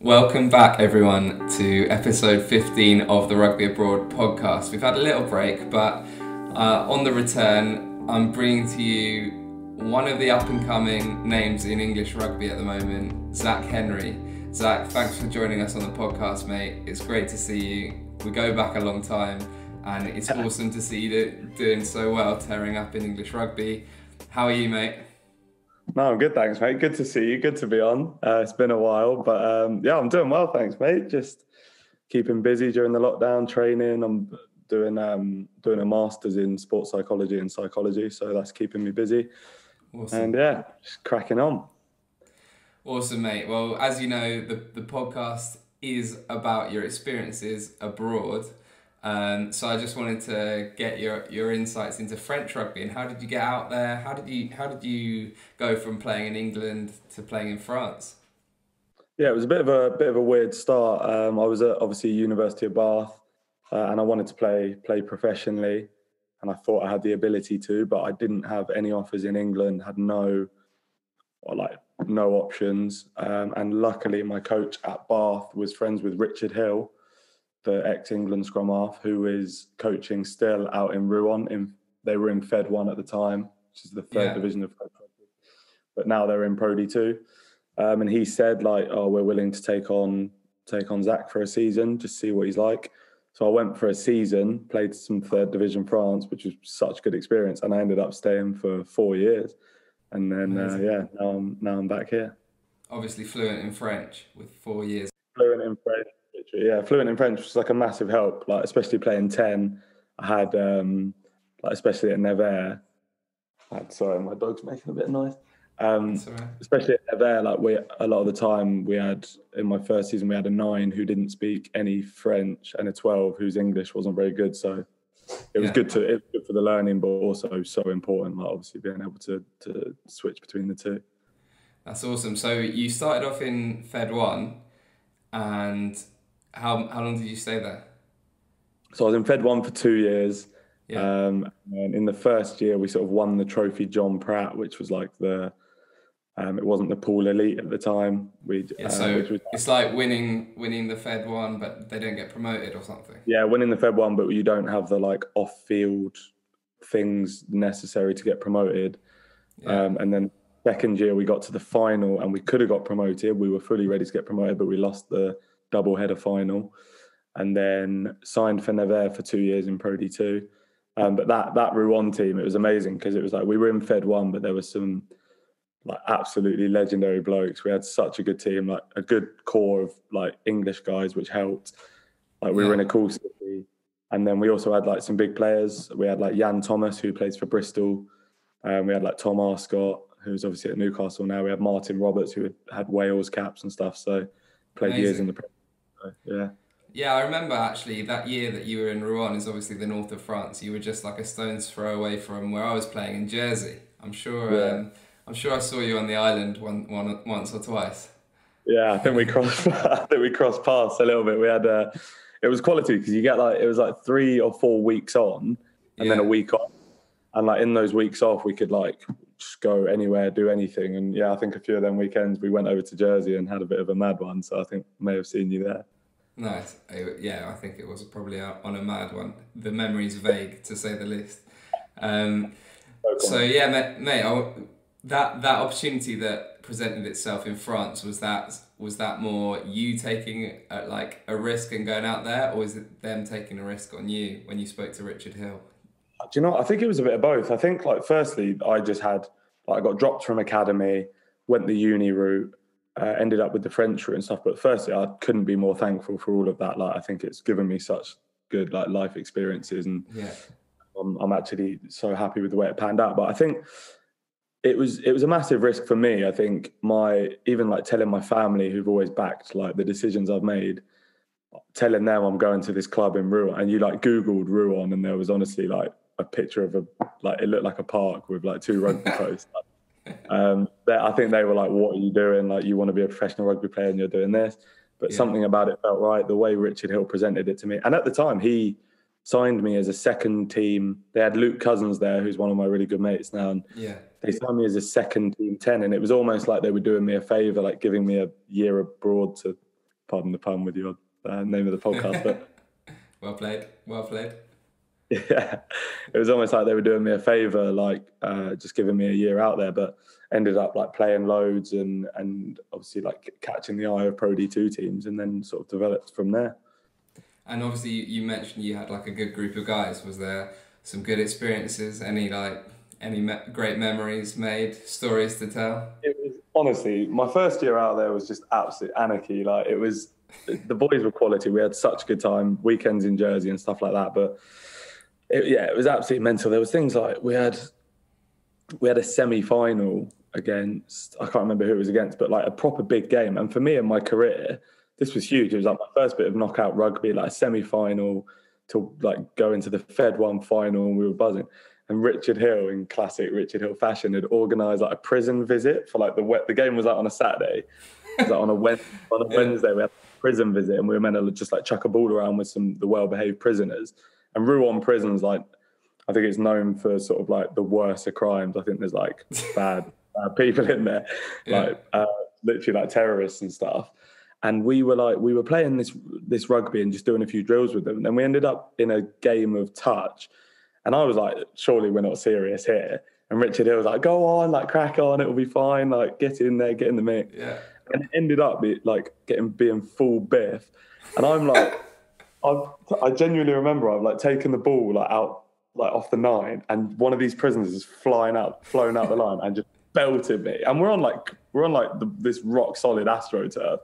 Welcome back, everyone, to episode 15 of the Rugby Abroad podcast. We've had a little break, but on the return, I'm bringing to you one of the up-and-coming names in English rugby at the moment, Zack Henry. Zack, thanks for joining us on the podcast, mate. It's great to see you. We go back a long time, and it's awesome to see you doing so well, tearing up in English rugby. How are you, mate? No, I'm good, thanks, mate. Good to see you. Good to be on. It's been a while, but yeah, I'm doing well, thanks, mate. Just keeping busy during the lockdown, training. I'm doing a master's in sports psychology and psychology, so that's keeping me busy. Awesome. And yeah, just cracking on. Awesome, mate. Well, as you know, the podcast is about your experiences abroad. So I just wanted to get your insights into French rugby and how did you get out there? How did you go from playing in England to playing in France? Yeah, it was a bit of a weird start. I was at obviously University of Bath, and I wanted to play professionally, and I thought I had the ability to, but I didn't have any offers in England. Had no options. And luckily, my coach at Bath was friends with Richard Hill, the ex-England scrum half, who is coaching still out in Rouen. They were in Fed 1 at the time, which is the third division of French rugby, but now they're in Pro D2. And he said, we're willing to take on Zack for a season, just see what he's like. So I went for a season, played some third division France, which was such good experience, and I ended up staying for 4 years. And then now I'm back here. Obviously fluent in French with 4 years. Fluent in French. Yeah, fluent in French was like a massive help. Like especially playing 10, I had especially at Nevers. Sorry, my dog's making a bit of noise. Especially at Nevers, a lot of the time we had in my first season we had a 9 who didn't speak any French and a 12 whose English wasn't very good. So it was good for the learning, but also so important. Like obviously being able to switch between the two. That's awesome. So you started off in Fed 1, and how long did you stay there? So I was in Fed 1 for 2 years. Yeah. And in the first year, we sort of won the trophy John Pratt, which was like it wasn't the pool elite at the time. It's like winning the Fed 1, but they don't get promoted or something. Yeah, winning the Fed 1, but you don't have the off-field things necessary to get promoted. Yeah. And then second year, we got to the final, and we could have got promoted. We were fully ready to get promoted, but we lost the double-header final, and then signed for Nevers for 2 years in Pro D2. But that Rouen team, it was amazing because it was we were in Fed 1, but there was some absolutely legendary blokes. We had such a good team, a good core of English guys, which helped. We were in a cool city, and then we also had some big players. We had Jan Thomas, who plays for Bristol. We had Tom Arscott, who's obviously at Newcastle now. We had Martin Roberts, who had Wales caps and stuff. So played amazing. Years in the Premier League. Yeah. Yeah, I remember actually that year that you were in Rouen is obviously the north of France. You were just a stone's throw away from where I was playing in Jersey. I'm sure I saw you on the island once or twice. Yeah, I think we crossed. Paths a little bit. We had it was quality because you get it was 3 or 4 weeks on, and then a week off, and in those weeks off we could just go anywhere, do anything. And yeah, I think a few of them weekends we went over to Jersey and had a bit of a mad one. So I think I may have seen you there. Nice. Yeah, I think it was probably on a mad one. The memory's vague, to say the least. So yeah, mate, that opportunity that presented itself in France, was that more you taking a risk and going out there, or is it them taking a risk on you when you spoke to Richard Hill? Do you know? I think it was a bit of both. I think firstly, I just had I got dropped from academy, went the uni route. Ended up with the French route and stuff, but firstly, I couldn't be more thankful for all of that. I think it's given me such good life experiences, and I'm actually so happy with the way it panned out. But I think it was a massive risk for me. I think telling my family, who've always backed the decisions I've made, telling them I'm going to this club in Rouen, and you Googled Rouen, and there was honestly a picture of it looked like a park with 2 rugby posts. I think they were what are you doing? You want to be a professional rugby player and you're doing this. But something about it felt right, the way Richard Hill presented it to me. And at the time, he signed me as a second team. They had Luke Cousins there, who's one of my really good mates now. And they signed me as a second team 10. And it was almost like they were doing me a favour, giving me a year abroad to pardon the pun with your name of the podcast, but Well played. Well played. yeah, it was almost like they were doing me a favour, like just giving me a year out there, but ended up like playing loads and obviously like catching the eye of Pro D2 teams, and then sort of developed from there. And obviously you mentioned you had like a good group of guys. Was there some good experiences? Any great memories made, stories to tell? It was honestly, my first year out there was just absolute anarchy. Like it was, the boys were quality. We had such a good time, weekends in Jersey and stuff like that. But it was absolutely mental. There was things like we had a semi-final against, I can't remember who it was against, but like a proper big game. And for me in my career, this was huge. It was like my first bit of knockout rugby, like a semi-final to like go into the Fed One final, and we were buzzing. And Richard Hill, in classic Richard Hill fashion, had organised like a prison visit for like the game was like on a Saturday. It was like on a Wednesday we had a prison visit, and we were meant to just like chuck a ball around with the well-behaved prisoners. And Rouen prison's like, I think it's known for sort of like the worst of crimes. I think there's like bad people in there, like literally like terrorists and stuff. And we were playing this rugby and just doing a few drills with them. And then we ended up in a game of touch. And I was like, surely we're not serious here. And Richard Hill was like, go on, like crack on, it'll be fine. Like get in there, get in the mix. Yeah. And it ended up being full biff. And I'm like, I genuinely remember I've like taken the ball like out like off the 9, and one of these prisoners is flown out the line and just belted me. And we're on this rock solid AstroTurf.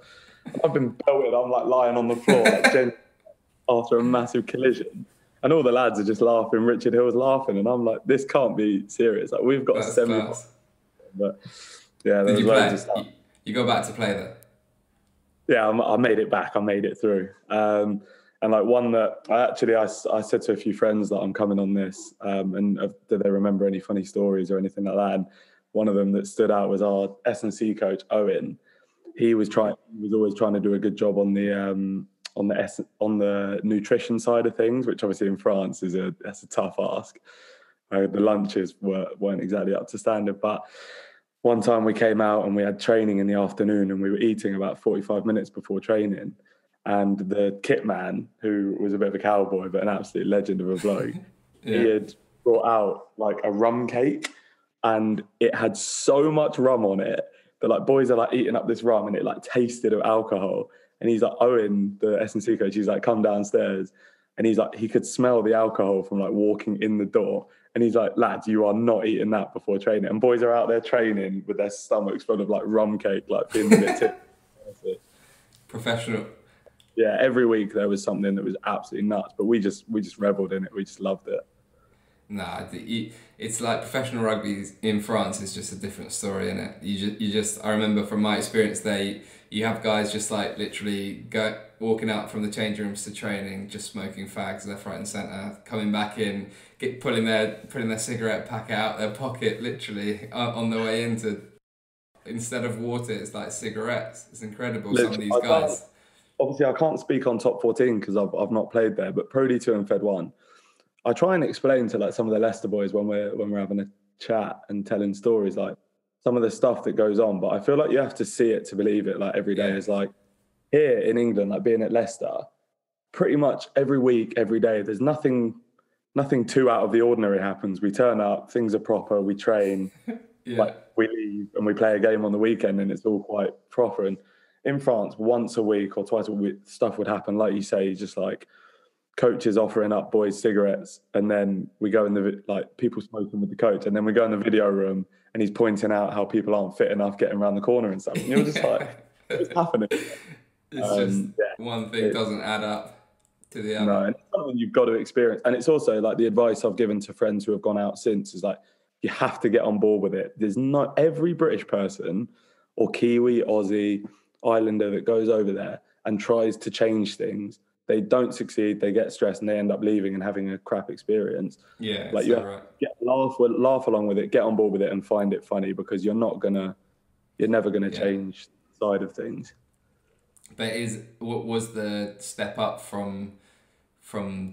I've been belted. I'm like lying on the floor like, after a massive collision. And all the lads are just laughing. Richard Hill's laughing, and I'm like, this can't be serious. Like we've got a semi. But yeah, there was loads of stuff. You go back to play there? Yeah, I made it back. I made it through. And like one that I said to a few friends that I'm coming on this, and do they remember any funny stories or anything like that? And one of them that stood out was our S&C coach Owen. He was always trying to do a good job on the nutrition side of things, which obviously in France that's a tough ask. The lunches weren't exactly up to standard, but one time we came out and we had training in the afternoon, and we were eating about 45 minutes before training. And the kit man, who was a bit of a cowboy, but an absolute legend of a bloke, He had brought out like a rum cake, and it had so much rum on it that like boys are like eating up this rum, and it like tasted of alcohol. And he's like, Owen, the S&C coach, he's like, come downstairs. And he's like, he could smell the alcohol from like walking in the door. And he's like, lads, you are not eating that before training. And boys are out there training with their stomachs full of like rum cake, like being a bit tipsy. Professional. Yeah, every week there was something that was absolutely nuts, but we just reveled in it. We just loved it. Nah, it's like professional rugby in France is just a different story, isn't it? You just I remember from my experience there, you have guys just like literally walking out from the change rooms to training, just smoking fags left, right, and centre, coming back in, putting their cigarette pack out their pocket, literally on the way into. Instead of water, it's like cigarettes. It's incredible. Literally, some of these guys. Obviously, I can't speak on top 14 because I've not played there, but Pro D2 and Fed 1, I try and explain to like some of the Leicester boys when we're having a chat and telling stories, like some of the stuff that goes on. But I feel like you have to see it to believe it. Like every day is like here in England, like being at Leicester, pretty much every week, every day, there's nothing too out of the ordinary happens. We turn up, things are proper, we train, like we leave and we play a game on the weekend, and it's all quite proper. And in France, once a week or twice a week, stuff would happen. Like you say, just like coaches offering up boys cigarettes, and then we go in people smoking with the coach, and then we go in the video room and he's pointing out how people aren't fit enough getting around the corner and stuff. And you're just like, what's happening? It's one thing doesn't add up to the other. No, and it's something you've got to experience. And it's also like the advice I've given to friends who have gone out since is like, you have to get on board with it. There's not every British person or Kiwi, Aussie, Islander that goes over there and tries to change things. They don't succeed, they get stressed, and they end up leaving and having a crap experience. Yeah, like you have to laugh along with it, get on board with it, and find it funny, because you're never gonna change the side of things. But what was the step up from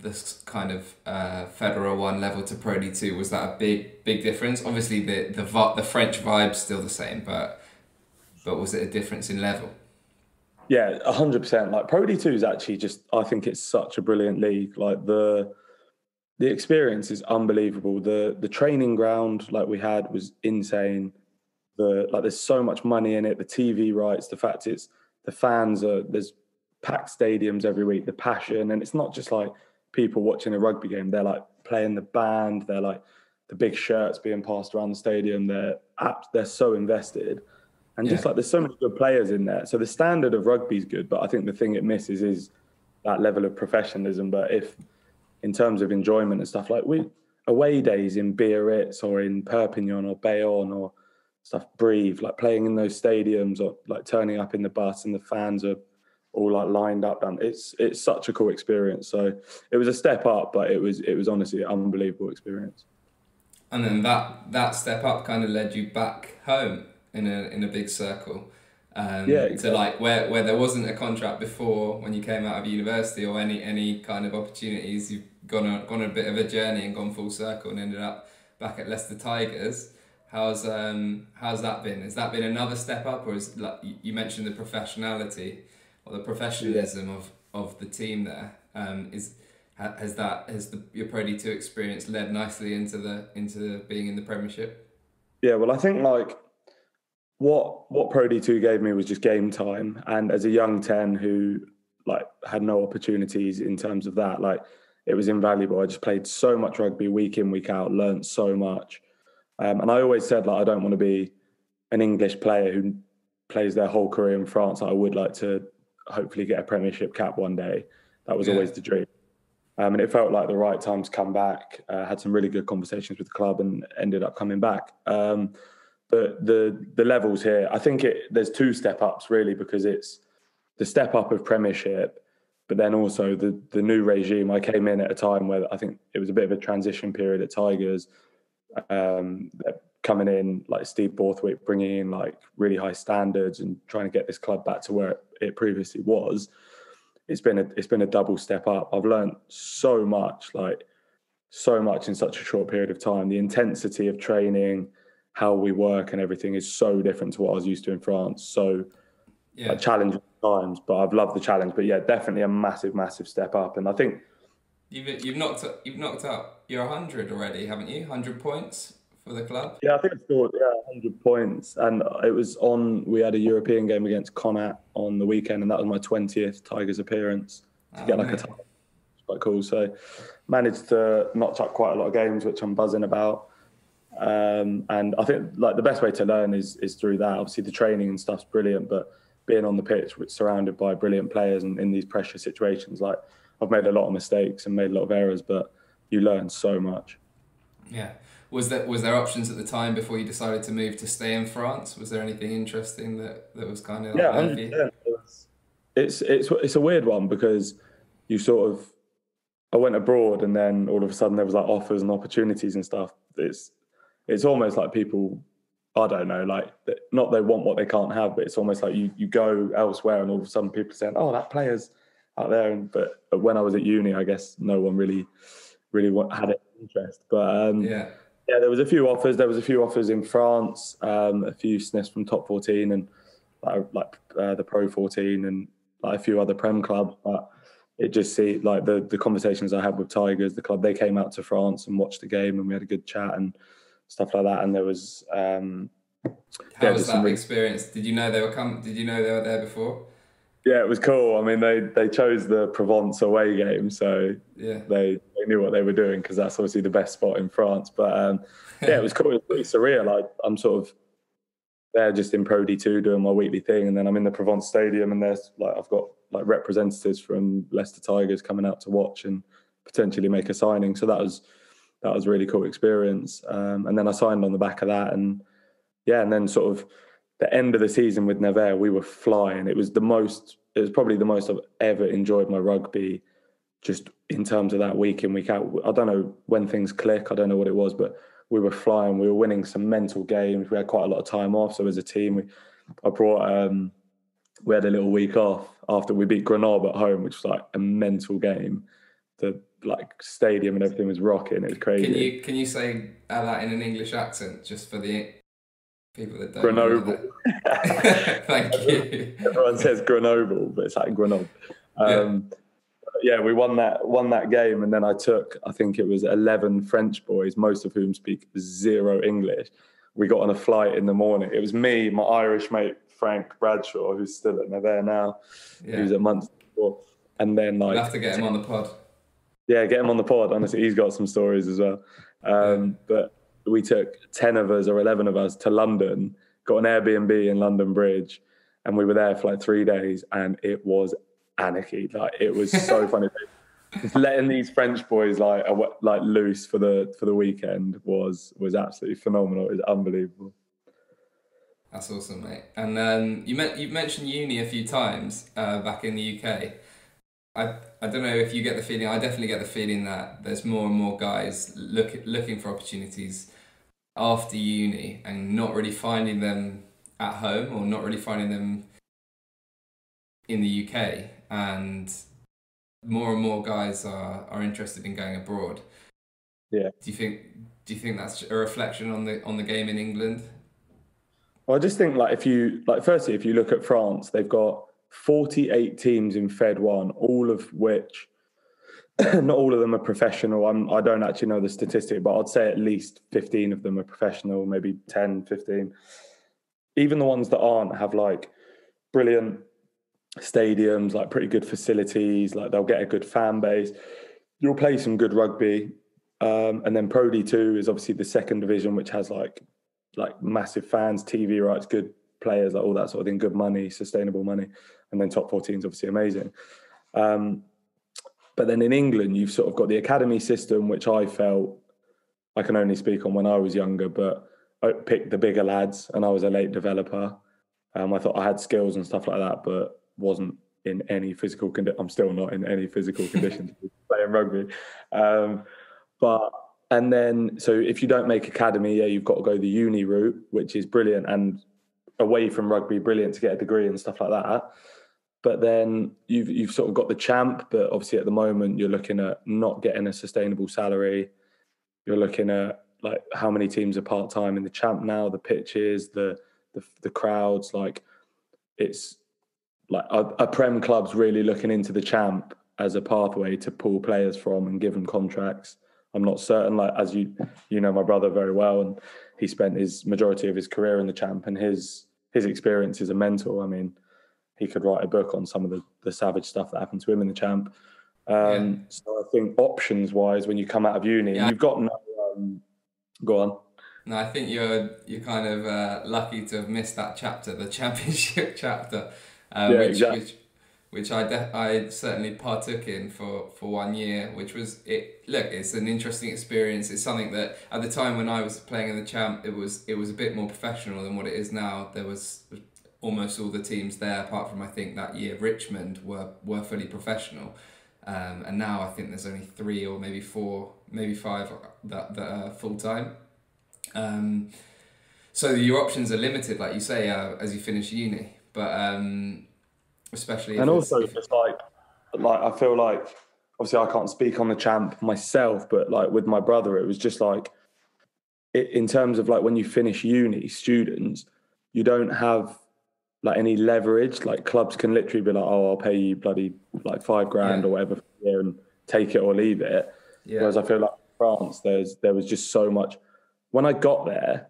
this kind of Federal 1 level to Pro D2? Was that a big difference? Obviously, the French vibe's still the same, but was it a difference in level? Yeah, 100%. Like Pro D2 is actually just, I think it's such a brilliant league. Like the experience is unbelievable. The training ground like we had was insane. There's so much money in it. The TV rights, the fact it's the fans are there's packed stadiums every week. The passion, and it's not just like people watching a rugby game. They're like playing the band. They're like the big shirts being passed around the stadium. They're so invested, and just Yeah. like there's so many good players in there. So the standard of rugby is good, but I think the thing it misses is that level of professionalism. But if in terms of enjoyment and stuff, like we away days in Biarritz or in Perpignan or Bayonne or stuff, breathe, like playing in those stadiums or like turning up in the bus and the fans are all like lined up. And it's such a cool experience. So it was a step up, but it was honestly an unbelievable experience. And then that step up kind of led you back home in a big circle, Yeah, to exactly. like where there wasn't a contract before when you came out of university or any kind of opportunities. You've gone a bit of a journey and gone full circle and ended up back at Leicester Tigers. How's that been? Has that been another step up, or is like you mentioned the professionality or the Yeah. professionalism of the team there? Has your Pro D2 experience led nicely into being in the Premiership? Yeah, well, I think like what Pro D2 gave me was just game time, and as a young 10 who like had no opportunities in terms of that, like it was invaluable. I just played so much rugby week in, week out, learned so much. And I always said like I don't want to be an English player who plays their whole career in France. I would like to hopefully get a Premiership cap one day. That was Yeah. always the dream. And it felt like the right time to come back. Had some really good conversations with the club and ended up coming back. But the levels here, I think there's two step ups really, because it's the step up of Premiership, but then also the new regime. I came in at a time where I think it was a bit of a transition period at Tigers. Coming in like Steve Borthwick, bringing in like really high standards and trying to get this club back to where it previously was. It's been a double step up. I've learned so much, like so much in such a short period of time. The intensity of training, how we work, and everything is so different to what I was used to in France. So like Yeah. challenging times, but I've loved the challenge. But yeah, definitely a massive, massive step up. And I think You've knocked up your 100 already, haven't you? 100 points for the club. yeah, I think I scored 100 points, and it was on. We had a European game against Connacht on the weekend, and that was my 20th Tigers appearance to Oh get like a mate. title. Quite cool. So managed to notch up quite a lot of games, which I'm buzzing about. And I think like the best way to learn is through that. Obviously, the training and stuff's brilliant, but being on the pitch, which surrounded by brilliant players and in these pressure situations, like I've made a lot of mistakes and made a lot of errors, but you learn so much. Yeah. Was there options at the time before you decided to move to stay in France? Was there anything interesting that was kind of like Yeah, there for you? 100%. It's a weird one because you sort of I went abroad and then all of a sudden there was like offers and opportunities and stuff. It's almost like people, I don't know, like not they want what they can't have, but it's almost like you go elsewhere and all of a sudden people are saying, oh, that player's out there. But when I was at uni, I guess no one really had any interest. But Yeah. yeah, there was a few offers. There was a few offers in France, a few sniffs from top 14 and the Pro 14 and like a few other Prem clubs. But it just see like the conversations I had with Tigers, the club, they came out to France and watched the game and we had a good chat and stuff like that. And there was How was just some that really experience? Did you know they were there before? yeah, it was cool. I mean, they chose the Provence away game, so Yeah. they knew what they were doing because that's obviously the best spot in France. But yeah, it was cool. It was pretty surreal. I'm sort of there just in Pro D2 doing my weekly thing, and then I'm in the Provence Stadium, and there's like I've got like representatives from Leicester Tigers coming out to watch and potentially make a signing. So that was a really cool experience. And then I signed on the back of that, and yeah, and then sort of the end of the season with Nevers, we were flying. It was probably the most I've ever enjoyed my rugby, just in terms of that week in, week out. I don't know when things click. I don't know what it was, but we were flying. We were winning some mental games. We had quite a lot of time off. So as a team, we had a little week off after we beat Grenoble at home, which was like a mental game. The like stadium and everything was rocking. It was Can crazy. you say that in an English accent just for People that don't know Grenoble. that. Thank you. Everyone says Grenoble, but it's like Grenoble. Yeah. Yeah, we won that game, and then I think it was 11 French boys, most of whom speak zero English. We got on a flight in the morning. It was me, my Irish mate Frank Bradshaw, who's still at Nevers now. Yeah. He was at Munster before, and then We'll have to get him on the pod. Yeah, get him on the pod. Honestly, he's got some stories as well. But we took 10 of us or 11 of us to London, got an Airbnb in London Bridge, and we were there for like 3 days, and it was anarchy. Like, it was so funny. Just letting these French boys like loose for the weekend was absolutely phenomenal. It was unbelievable. That's awesome, mate. And you've mentioned uni a few times back in the UK. I don't know if you get the feeling. I definitely get the feeling that there's more and more guys looking for opportunities after uni and not really finding them at home, or not really finding them in the UK, and more guys are interested in going abroad. Yeah. Do you think that's a reflection on the game in England? Well, I just think firstly, if you look at France, they've got 48 teams in Fed 1, all of which, not all of them are professional. I don't actually know the statistic, but I'd say at least 15 of them are professional, maybe 10, 15. Even the ones that aren't have like brilliant stadiums, like pretty good facilities, like they'll get a good fan base. You'll play some good rugby. And then Pro D2 is obviously the second division, which has like massive fans, TV rights, good players, like all that sort of thing, good money, sustainable money. And then top 14 is obviously amazing. But then in England, you've sort of got the academy system, which I felt, I can only speak on when I was younger, but I picked the bigger lads and I was a late developer. I thought I had skills and stuff like that, but wasn't in any physical condition. I'm still not in any physical condition to play in rugby. And then, so if you don't make academy, you've got to go the uni route, which is brilliant, and away from rugby, brilliant to get a degree and stuff like that. But then you've sort of got the champ, but obviously at the moment you're looking at not getting a sustainable salary. You're looking at like how many teams are part-time in the champ now, the pitches, the crowds. Like, it's like a Prem club's really looking into the champ as a pathway to pull players from and give them contracts. I'm not certain, like, as you know my brother very well, and he spent his majority of his career in the champ, and his experiences are mental. I mean, he could write a book on some of the savage stuff that happened to him in the champ. So I think options wise, when you come out of uni, you've got no. Go on. No, I think you're kind of lucky to have missed that chapter, the championship chapter, which I certainly partook in for 1 year, which was it. Look, it's an interesting experience. It's something that at the time when I was playing in the champ, it was a bit more professional than what it is now. There was almost all the teams there, apart from I think that year Richmond were fully professional, and now I think there's only 3 or maybe 4, maybe 5 that are full time. So your options are limited, like you say, as you finish uni, but especially if it's like I feel like, obviously I can't speak on the champ myself, but like with my brother, it was just like in terms of like when you finish uni, students, you don't have like any leverage. Like clubs can literally be like, oh, I'll pay you bloody like $5,000 or whatever for a year and take it or leave it. Whereas I feel like France, there was just so much. When I got there,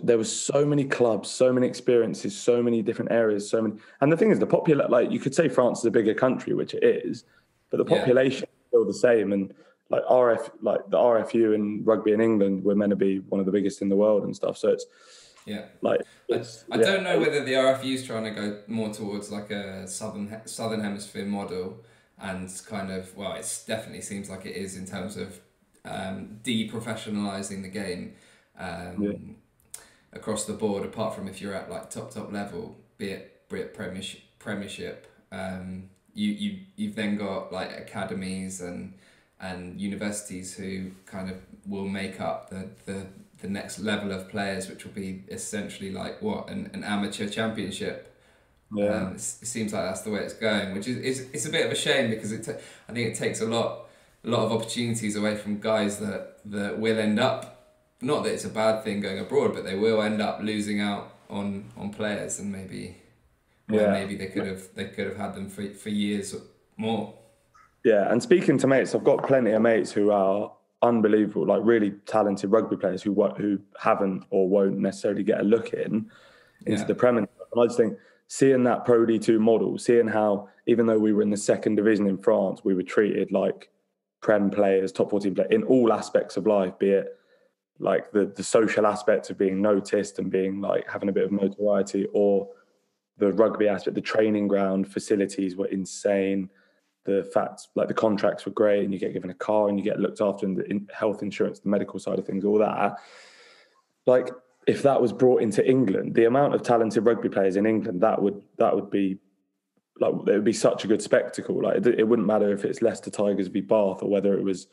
there was so many clubs, so many experiences, so many different areas, and the thing is, like you could say France is a bigger country, which it is, but the population is still the same. And like the RFU and rugby in England, we're meant to be one of the biggest in the world and stuff. So it's I don't know whether the RFU is trying to go more towards like a southern hemisphere model, and kind of, well, it definitely seems like it is in terms of de-professionalising the game. Across the board, apart from if you're at like top level, be it Premiership, you've then got like academies and universities who kind of will make up the next level of players, which will be essentially like an amateur championship. It seems like that's the way it's going, which is it's a bit of a shame, because I think it takes a lot of opportunities away from guys that will end up not that it's a bad thing going abroad, but they will end up losing out on players, and maybe maybe they could have had them for years more. Yeah, and speaking to mates, I've got plenty of mates who are unbelievable, like really talented rugby players who haven't or won't necessarily get a look into the Premier League. And I just think seeing that Pro D2 model, seeing how even though we were in the second division in France, we were treated like Prem players, top 14 players in all aspects of life, be it like the social aspect of being noticed and being like having a bit of notoriety, or the rugby aspect, the training ground facilities were insane. The fact, like the contracts were great, and you get given a car and you get looked after, and the health insurance, the medical side of things, all that. Like if that was brought into England, the amount of talented rugby players in England, that would be like, it would be such a good spectacle. Like it wouldn't matter if it's Leicester Tigers v Bath or whether it was,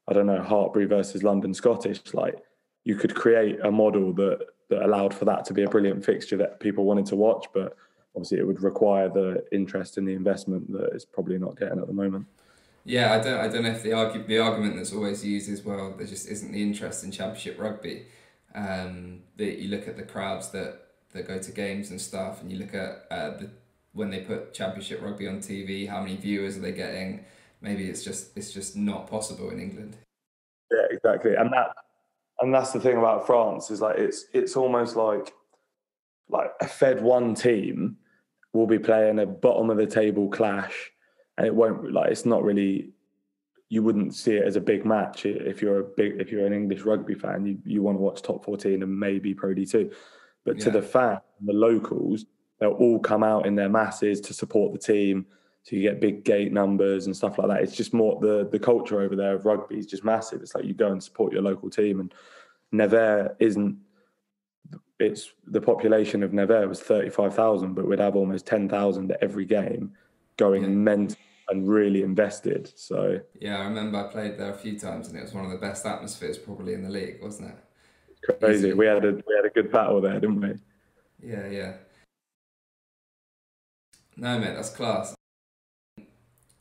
I don't know, Hartbury versus London Scottish. Like you could create a model that allowed for that to be a brilliant fixture that people wanted to watch, but obviously it would require the interest and the investment that it's probably not getting at the moment. Yeah, I don't know if the argument that's always used is, well, there just isn't the interest in Championship rugby. That you look at the crowds that go to games and stuff, and you look at when they put Championship rugby on TV, how many viewers are they getting? Maybe it's just not possible in England. Yeah, exactly, and that's the thing about France is like it's almost like a Fed One team will be playing a bottom of the table clash, and it won't it's not really, you wouldn't see it as a big match if you're an English rugby fan. You want to watch top 14 and maybe Pro D2, but to the fan, the locals, they'll all come out in their masses to support the team. So you get big gate numbers and stuff like that. It's just more the culture over there of rugby is just massive. It's like you go and support your local team, and Nevers isn't. It's the population of Nevers was 35,000, but we'd have almost 10,000 at every game going mental and really invested. So yeah, I remember I played there a few times, and it was one of the best atmospheres probably in the league, wasn't it? Crazy. We had a good battle there, didn't we? Yeah. No, mate, that's class.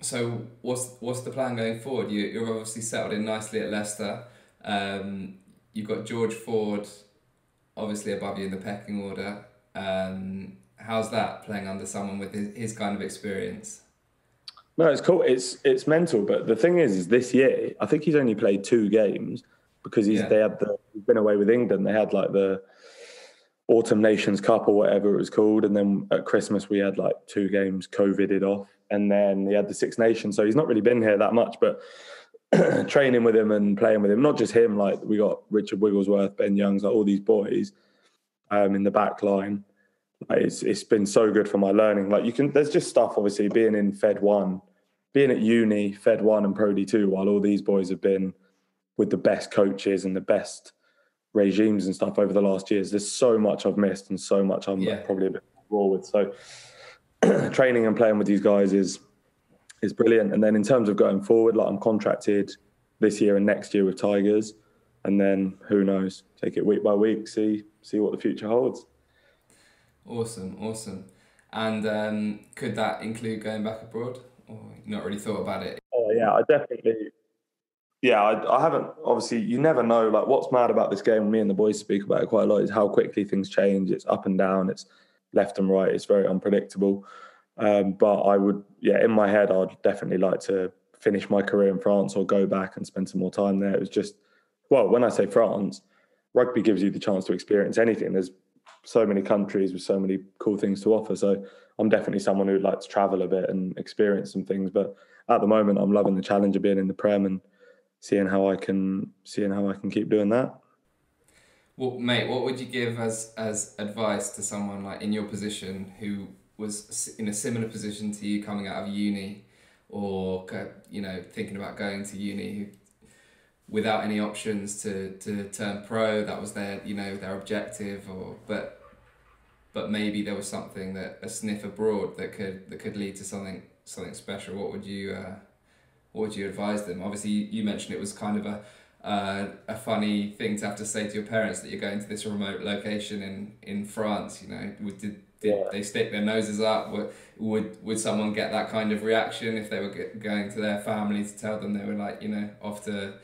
So what's the plan going forward? You're obviously settled in nicely at Leicester. You've got George Ford obviously above you in the pecking order. How's that, playing under someone with his kind of experience? No, it's cool. It's mental. But the thing is this year, I think he's only played 2 games because he's been away with England. They had like the Autumn Nations Cup or whatever it was called. And then at Christmas, we had like 2 games COVIDed off. And then he had the Six Nations. So he's not really been here that much, but training with him and playing with him, not just him, like we got Richard Wigglesworth, Ben Youngs, like all these boys in the back line. Like it's been so good for my learning. Like there's just stuff, obviously, being in Fed 1, being at uni, Fed 1 and Pro D2, while all these boys have been with the best coaches and the best regimes and stuff over the last years. There's so much I've missed and so much I'm probably a bit raw with. So training and playing with these guys is brilliant. And then in terms of going forward, like I'm contracted this year and next year with Tigers, and then who knows, take it week by week, see what the future holds. Awesome. And could that include going back abroad, or not really thought about it? Oh yeah, I definitely. Yeah, I haven't. Obviously, you never know. Like, what's mad about this game? Me and the boys speak about it quite a lot. Is how quickly things change. It's up and down. It's left and right. It's very unpredictable. But I would, in my head, I'd definitely like to finish my career in France or go back and spend some more time there. It was just, well, when I say France, rugby gives you the chance to experience anything. There's so many countries with so many cool things to offer. So I'm definitely someone who'd like to travel a bit and experience some things. But at the moment, I'm loving the challenge of being in the Prem and seeing how I can keep doing that. Well, mate, what would you give as advice to someone like in your position who was in a similar position to you coming out of uni, or thinking about going to uni, without any options to turn pro? That was their objective, but maybe there was something, that a sniff abroad that could lead to something special. What would you advise them? Obviously, you mentioned it was kind of a funny thing to have to say to your parents that you're going to this remote location in France. Did they stick their noses up? Would someone get that kind of reaction if they were going to their family to tell them they were off to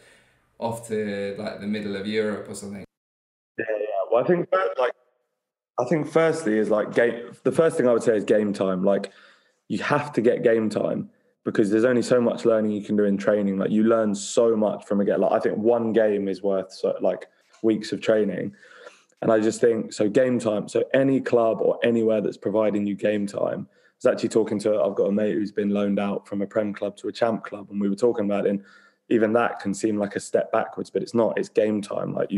off to like the middle of Europe or something. Yeah, yeah. Well, I think firstly is like game. The first thing I would say is game time. Like you have to get game time because there's only so much learning you can do in training. Like you learn so much from a game. Like I think one game is worth like weeks of training. And I just think so game time. So any club or anywhere that's providing you game time. I was actually talking to. I've got a mate who's been loaned out from a Prem club to a Champ club, and we were talking about it. And even that can seem like a step backwards, but it's not. It's game time. Like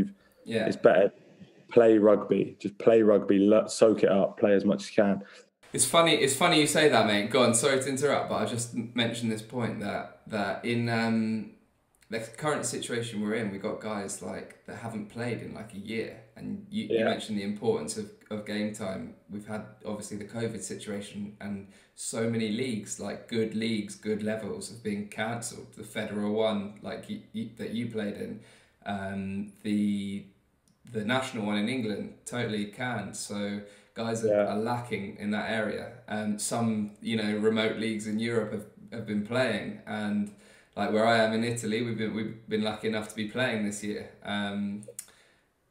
Yeah. it's better play rugby. Just play rugby. Soak it up. Play as much as you can. It's funny. It's funny you say that, mate. Go on. Sorry to interrupt, but I just mentioned this point that in the current situation we're in, we've got guys like that haven't played in like a year, and you Yeah, mentioned the importance of game time. We've had obviously the COVID situation, and so many leagues, good levels have been cancelled. The federal one, like that you played in, the national one in England totally canned. So guys yeah. are lacking in that area. Some remote leagues in Europe have been playing, and like where I am in Italy, we've been lucky enough to be playing this year.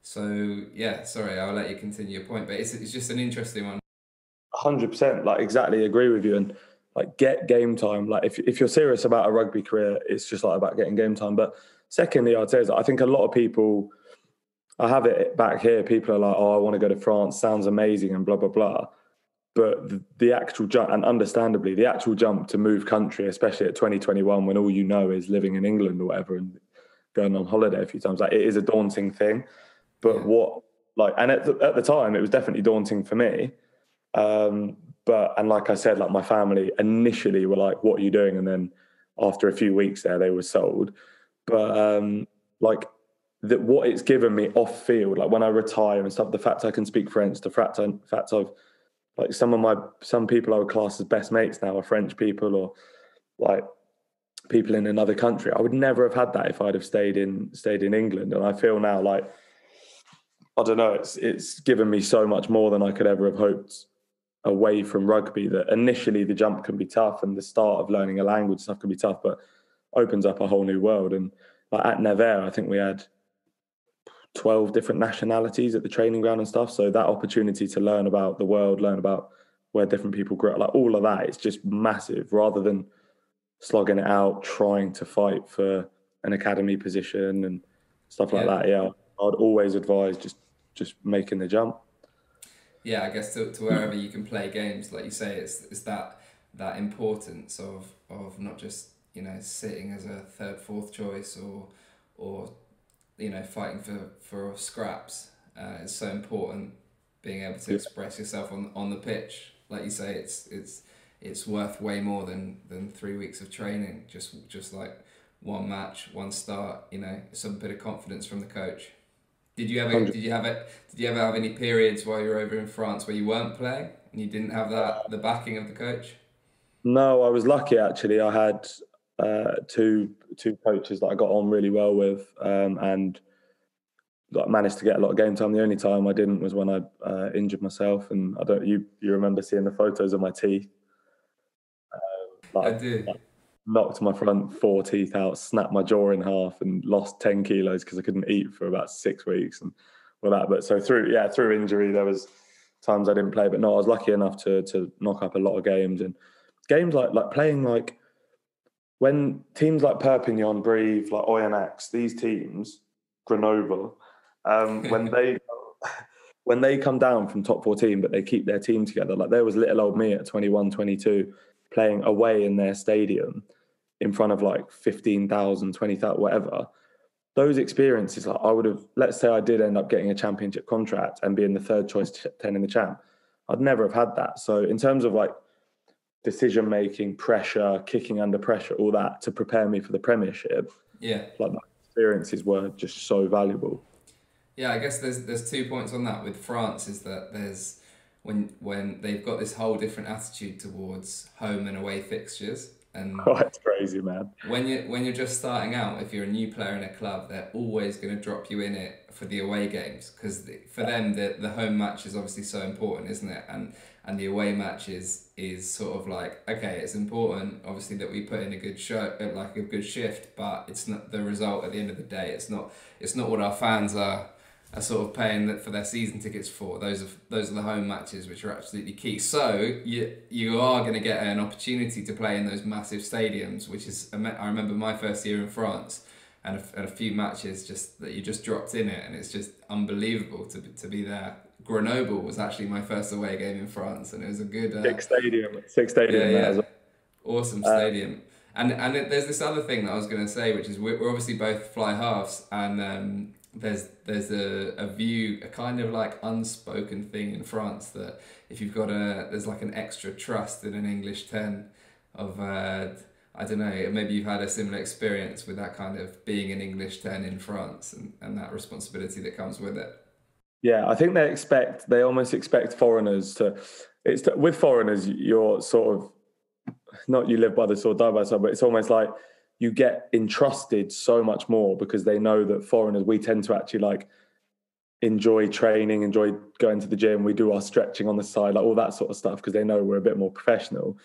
So yeah, sorry, I'll let you continue your point, but it's just an interesting one. 100%. Like exactly agree with you. And like get game time. Like if you're serious about a rugby career, it's just like about getting game time. But secondly, I'd say is I think a lot of people. I have it back here. People are like, "Oh, I want to go to France. Sounds amazing," and blah blah blah. But the actual jump, and understandably, the actual jump to move country, especially at 2021, when all you know is living in England or whatever, and going on holiday a few times, like it is a daunting thing. But Yeah, what, like, and at the time, it was definitely daunting for me. And like I said, like my family initially were like, "What are you doing?" And then after a few weeks there, they were sold. But like that, what it's given me off field, like when I retire and stuff, the fact I can speak French, the fact I've like some people I would class as best mates now are French people or like people in another country. I would never have had that if I'd have stayed in England. And I feel now like I don't know, it's given me so much more than I could ever have hoped away from rugby. That initially the jump can be tough and the start of learning a language stuff can be tough, but opens up a whole new world. And like at Nevers, I think we had 12 different nationalities at the training ground and stuff. So that opportunity to learn about the world, learn about where different people grew up, like all of that, it's just massive rather than slogging it out, trying to fight for an academy position and stuff like yeah. that. Yeah, I'd always advise just making the jump. Yeah, I guess to wherever you can play games, like you say, it's that importance of not just sitting as a third, fourth choice or fighting for scraps. It's so important being able to Yeah, express yourself on the pitch. Like you say, it's worth way more than 3 weeks of training. Just like one match, one start. Some bit of confidence from the coach. Did you ever 100. did you have it? Did you ever have any periods while you were over in France where you weren't playing and you didn't have the backing of the coach? No, I was lucky actually. I had two coaches that I got on really well with, and like managed to get a lot of game time. The only time I didn't was when I injured myself, and I don't. You remember seeing the photos of my teeth? I Like, do. like knocked my front four teeth out, snapped my jaw in half, and lost 10 kilos because I couldn't eat for about 6 weeks and all that. But so through injury, there was times I didn't play. But no, I was lucky enough to knock up a lot of games and games like playing like when teams like Perpignan, Brive, like Oyonnax, these teams, Grenoble, when they come down from top 14, but they keep their team together. Like there was little old me at 21, 22, playing away in their stadium in front of like 15,000, 20,000, whatever. Those experiences, like I would have, let's say I did end up getting a championship contract and being the third choice 10 in the champ, I'd never have had that. So in terms of like decision making, pressure, kicking under pressure, all that to prepare me for the Premiership, Yeah. like my experiences were just so valuable. Yeah, I guess there's 2 points on that with France is that there's when they've got this whole different attitude towards home and away fixtures. And Oh, it's crazy, man. when you're just starting out, if you're a new player in a club, they're always going to drop you in it for the away games, because for them the home match is obviously so important, isn't it? And the away match is sort of like, okay, it's important obviously that we put in a good show, like a good shift, but it's not the result at the end of the day. It's not what our fans are sort of paying for their season tickets for. Those are the home matches, which are absolutely key. So you are going to get an opportunity to play in those massive stadiums, which is, I remember my first year in France, and a few matches just that you just dropped in it, and it's just unbelievable to be there. Grenoble was actually my first away game in France, and it was a good Six stadium there as well. awesome stadium. There's this other thing that I was going to say, which is we're obviously both fly halves, and there's a view, a kind of like unspoken thing in France, that if you've got there's like an extra trust in an English 10 of I don't know, maybe you've had a similar experience with that, kind of being an English 10 in France, and that responsibility that comes with it. Yeah, I think they almost expect foreigners to. With foreigners, you're sort of not you live by the sword, die by the sword, but it's almost like you get entrusted so much more because they know that foreigners, we tend to actually like enjoy training, enjoy going to the gym. We do our stretching on the side, like all that sort of stuff, because they know we're a bit more professional.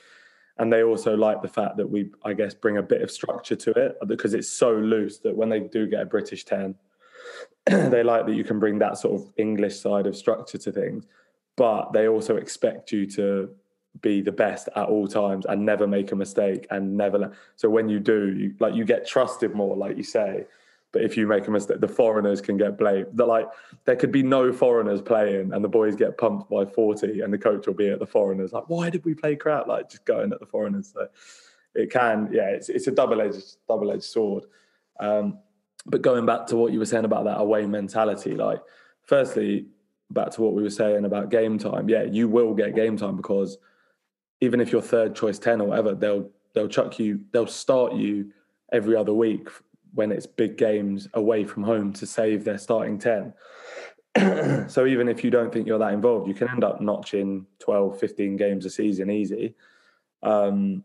And they also like the fact that we, I guess, bring a bit of structure to it, because it's so loose that when they do get a British 10, they like that you can bring that sort of English side of structure to things. But they also expect you to be the best at all times and never make a mistake, and never. So when you do, you get trusted more, like you say. But if you make a mistake, the foreigners can get blamed. There could be no foreigners playing, and the boys get pumped by 40, and the coach will be at the foreigners like, "Why did we play crap?" Like just going at the foreigners. So it can, yeah, it's a double-edged sword. But going back to what you were saying about that away mentality, like, firstly, back to what we were saying about game time. Yeah, you will get game time, because even if you're third choice 10 or whatever, they'll start you every other week when it's big games away from home to save their starting 10. So even if you don't think you're that involved, you can end up notching 12, 15 games a season easy. But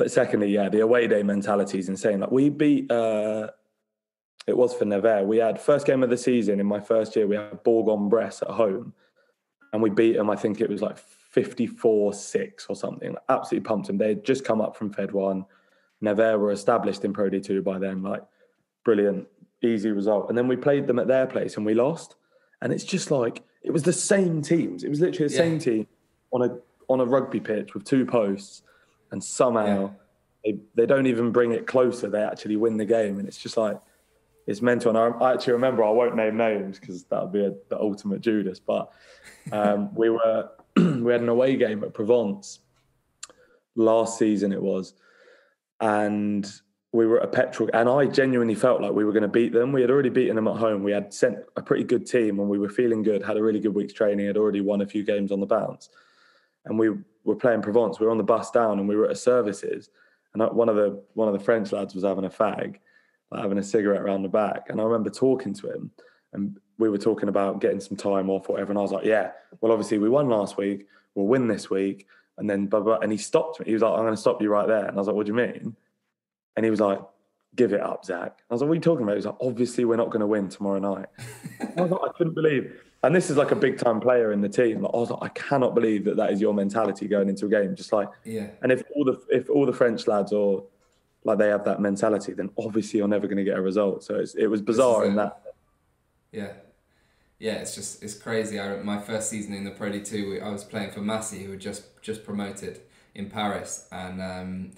secondly, yeah, the away day mentality is insane. Like we beat, it was for Nevers. We had first game of the season in my first year, we had Bourg-en-Bresse at home, and we beat them, I think it was like 54-6 or something. Absolutely pumped them. They had just come up from Fed 1. Nevers were established in Pro D2 by then, like brilliant, easy result. And then we played them at their place and we lost. And it's just like, it was the same teams. It was literally the same team on a rugby pitch with two posts, and somehow they don't even bring it closer. They actually win the game. And it's just like, it's mental. And I actually remember, I won't name names because that would be the ultimate Judas, but we had an away game at Provence last season it was, and we were at a petrol, and I genuinely felt like we were going to beat them. We had already beaten them at home. We had sent a pretty good team, and we were feeling good, had a really good week's training, had already won a few games on the bounce. And we were playing Provence. We were on the bus down, and we were at a services, and one of the French lads was having a fag, like having a cigarette around the back. And I remember talking to him, and we were talking about getting some time off or whatever. And I was like, yeah, well, obviously we won last week. We'll win this week. And then, blah, blah. And he stopped me. He was like, I'm going to stop you right there. And I was like, what do you mean? And he was like, give it up, Zack. I was like, what are you talking about? He was like, obviously we're not going to win tomorrow night. I was like, I couldn't believe. And this is like a big time player in the team. Like, I was like, I cannot believe that is your mentality going into a game. Just like, yeah. And if all the French lads or like they have that mentality, then obviously you're never going to get a result. So it was bizarre in that. Yeah, it's crazy. My first season in the Pro D2, I was playing for Massy, who had just promoted in Paris, and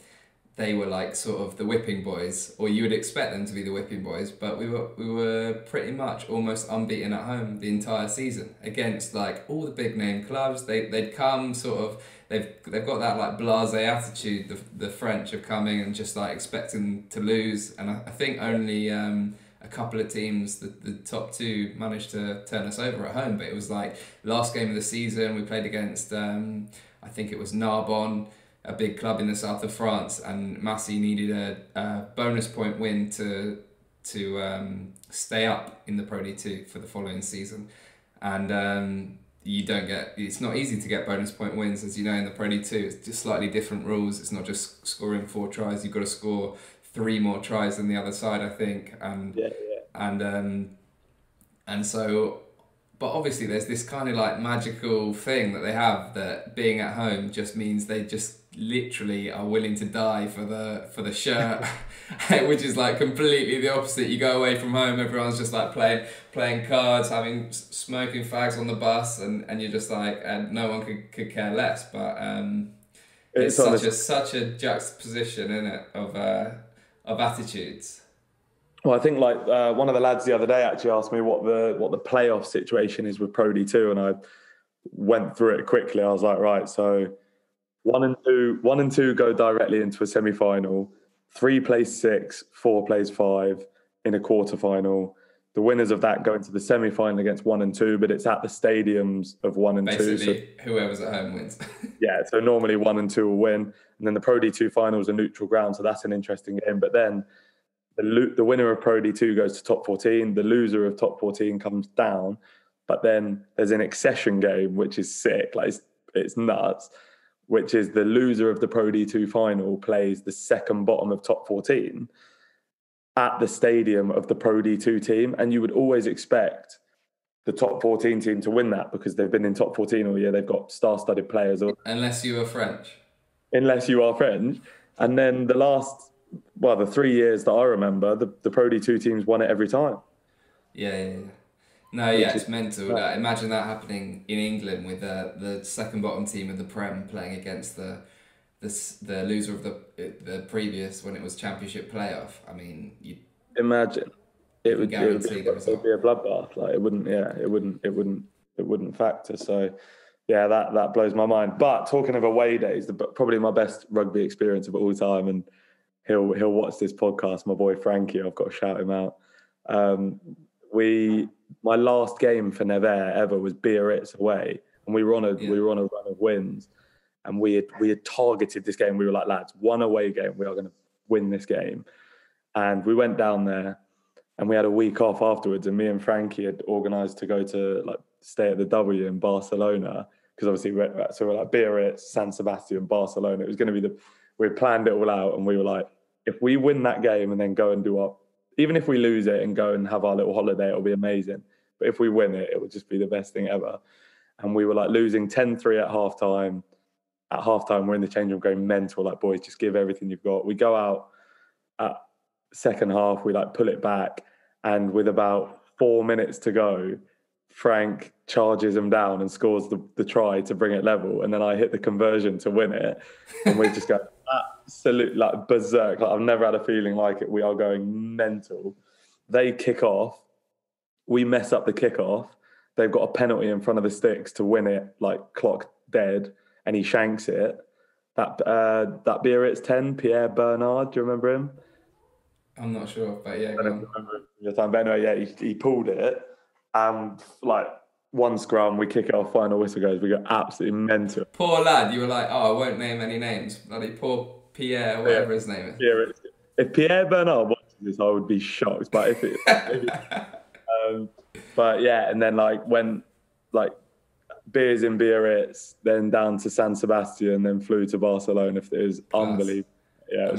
they were like sort of the whipping boys, or you would expect them to be the whipping boys, but we were pretty much almost unbeaten at home the entire season against like all the big name clubs. They'd come sort of, they've got that like blasé attitude, the French, of coming and just like expecting to lose, and I think only a couple of teams, the top two, managed to turn us over at home. But it was like last game of the season, we played against I think it was Narbonne, a big club in the south of France, and Massy needed a bonus point win to stay up in the Pro D2 for the following season. And you don't get, it's not easy to get bonus point wins, as you know, in the Pro League 2. It's just slightly different rules. It's not just scoring 4 tries. You've got to score 3 more tries than the other side, I think. And so, but obviously there's this kind of like magical thing that they have, that being at home just means they just literally are willing to die for the shirt, which is like completely the opposite. You go away from home, everyone's just like playing cards, having smoking fags on the bus, and you're just like, and no one could care less. But it's such a juxtaposition, isn't it, of attitudes. Well, I think like one of the lads the other day actually asked me what the playoff situation is with Pro D2, and I went through it quickly. I was like, right, so 1 and 2 go directly into a semi-final. 3 plays 6, 4 plays 5 in a quarter-final. The winners of that go into the semi-final against 1 and 2, but it's at the stadiums of 1 and 2. Basically, whoever's at home wins. Yeah, so normally 1 and 2 will win, and then the Pro D2 finals are neutral ground, so that's an interesting game. But then the winner of Pro D2 goes to top 14. The loser of top 14 comes down, but then there's an accession game, which is sick. Like it's nuts. Which is the loser of the Pro D2 final plays the second bottom of top 14 at the stadium of the Pro D2 team. And you would always expect the top 14 team to win that because they've been in top 14 all year. They've got star-studded players. Unless you are French. Unless you are French. And then the 3 years that I remember, the Pro D2 teams won it every time. Yeah. No, yeah, it's mental. Imagine that happening in England with the second bottom team of the Prem playing against the loser of the previous, when it was Championship playoff. I mean, you imagine it would be a bloodbath. Like it wouldn't factor. So yeah, that blows my mind. But talking of away days, probably my best rugby experience of all time, and he'll watch this podcast. My boy Frankie, I've got to shout him out. My last game for Nevers ever was Biarritz away, and we were on a run of wins, and we had targeted this game. We were like, lads, 1 away game, we are going to win this game. And we went down there, and we had a week off afterwards. And me and Frankie had organised to go to like stay at the W in Barcelona, because obviously we're like Biarritz, San Sebastian, Barcelona. It was going to be we had planned it all out, and we were like, if we win that game and then go and even if we lose it and go and have our little holiday, it'll be amazing. But if we win it, it would just be the best thing ever. And we were like losing 10-3 at halftime. At halftime, we're in the change room going mental. Like, boys, just give everything you've got. We go out at second half, we like pull it back. And with about 4 minutes to go, Frank charges him down and scores the try to bring it level. And then I hit the conversion to win it. And we just go absolute like berserk. Like I've never had a feeling like it. We are going mental. They kick off. We mess up the kickoff. They've got a penalty in front of the sticks to win it, like clock dead, and he shanks it. That Biarritz 10, Pierre Bernard, do you remember him? I'm not sure, but yeah. I don't remember your time, but anyway, yeah, he pulled it, and like one scrum, we kick it off, final whistle goes, we go absolutely mental. Poor lad, you were like, oh, I won't name any names. Bloody poor Pierre, whatever his name is. If Pierre Bernard watches this, I would be shocked. But but yeah, and then like when like beers in Biarritz, then down to San Sebastian, then flew to Barcelona. It was unbelievable. Yeah,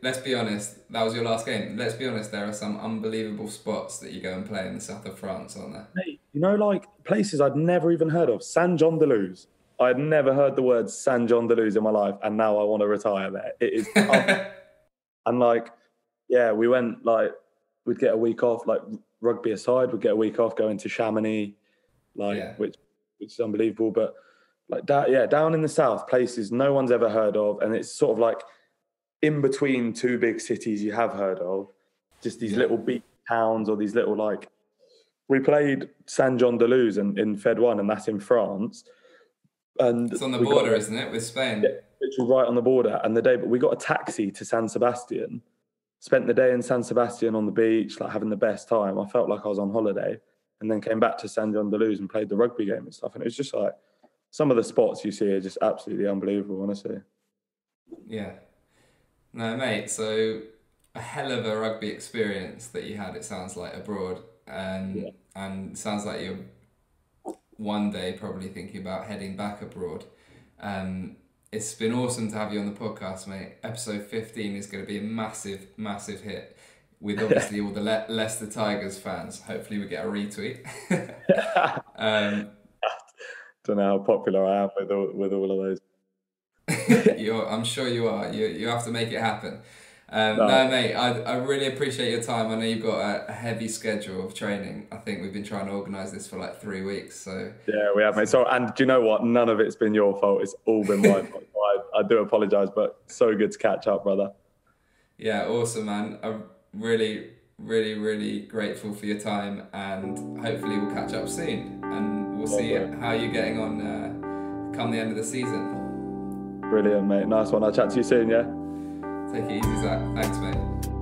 let's be honest. That was your last game. Let's be honest. There are some unbelievable spots that you go and play in the south of France, aren't there? Hey, like places I'd never even heard of. Saint-Jean-de-Luz. I had never heard the word Saint-Jean-de-Luz in my life, and now I want to retire there. It is, and like, yeah, we went like we'd get a week off. Like rugby aside, we'd get a week off going to Chamonix, which is unbelievable. But like down in the south, places no one's ever heard of, and it's sort of like in between 2 big cities you have heard of, just these little beach towns or these little like. We played Saint-Jean-de-Luz in Fed 1, and that's in France. And it's on the border, isn't it, with Spain? Yeah, literally right on the border. And but we got a taxi to San Sebastian. Spent the day in San Sebastian on the beach, like having the best time. I felt like I was on holiday, and then came back to Saint-Jean-de-Luz and played the rugby game and stuff. And it was just like some of the spots you see are just absolutely unbelievable, honestly. Yeah. No, mate. So a hell of a rugby experience that you had. It sounds like abroad, and sounds like you're one day probably thinking about heading back abroad. It's been awesome to have you on the podcast, mate. Episode 15 is going to be a massive, massive hit with obviously all the Leicester Tigers fans. Hopefully we get a retweet. Don't know how popular I am with all of those. I'm sure you are. You have to make it happen. No, mate, I really appreciate your time. I know you've got a heavy schedule of training. I think we've been trying to organise this for like 3 weeks. So yeah, we have, mate. So, and do you know what? None of it's been your fault. It's all been my fault. I do apologise, but so good to catch up, brother. Yeah, awesome, man. I'm really, really, really grateful for your time, and hopefully we'll catch up soon, and we'll see how you're getting on come the end of the season. Brilliant, mate. Nice one. I'll chat to you soon, yeah? Take it easy, Zack. Thanks, mate.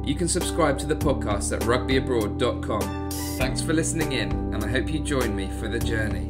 You can subscribe to the podcast at rugbyabroad.com. Thanks for listening in, and I hope you join me for the journey.